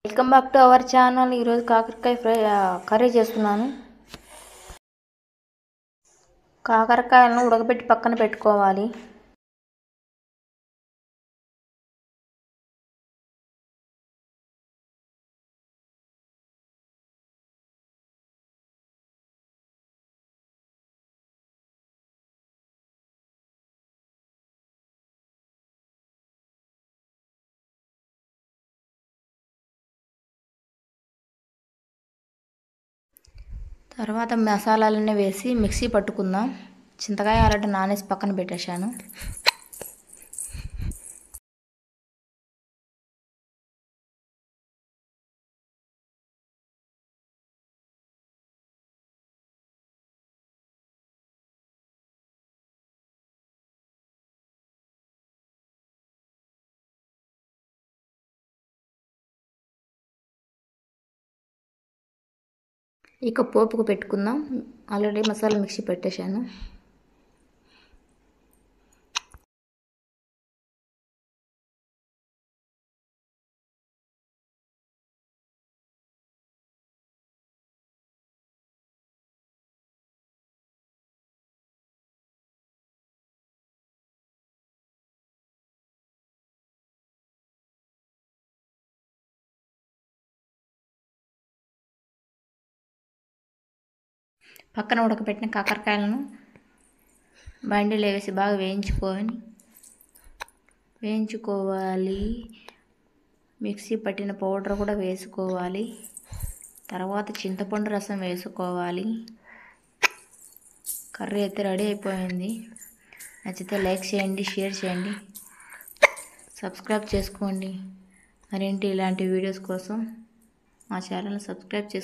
Welcome back to our channel. ఈరోజు కాకరకాయ fry curry చేస్తున్నాను. కాకరకాయలను ఉడకబెట్టి పక్కన పెట్టుకోవాలి. తర్వాత మసాలాలన్నీ వేసి మిక్సీ పట్టుకుందాం. చింతకాయ ఆల్రెడీ నానేసి పక్కన పెట్టేశాను. ఇక పోపుకు పెట్టుకుందాం. ఆల్రెడీ మసాలా మిక్సీ పెట్టేశాను. పక్కన ఉడకబెట్టిన కాకరకాయలను బండిలో వేసి బాగా వేయించుకోవాలి. మిక్సీ పట్టిన పౌడర్ కూడా వేసుకోవాలి. తర్వాత చింతపండు రసం వేసుకోవాలి. కర్రీ అయితే రెడీ అయిపోయింది. నచ్చితే లైక్ చేయండి, షేర్ చేయండి, సబ్స్క్రైబ్ చేసుకోండి. మరేంటి ఇలాంటి వీడియోస్ కోసం మా ఛానల్ సబ్స్క్రైబ్ చేసుకోండి.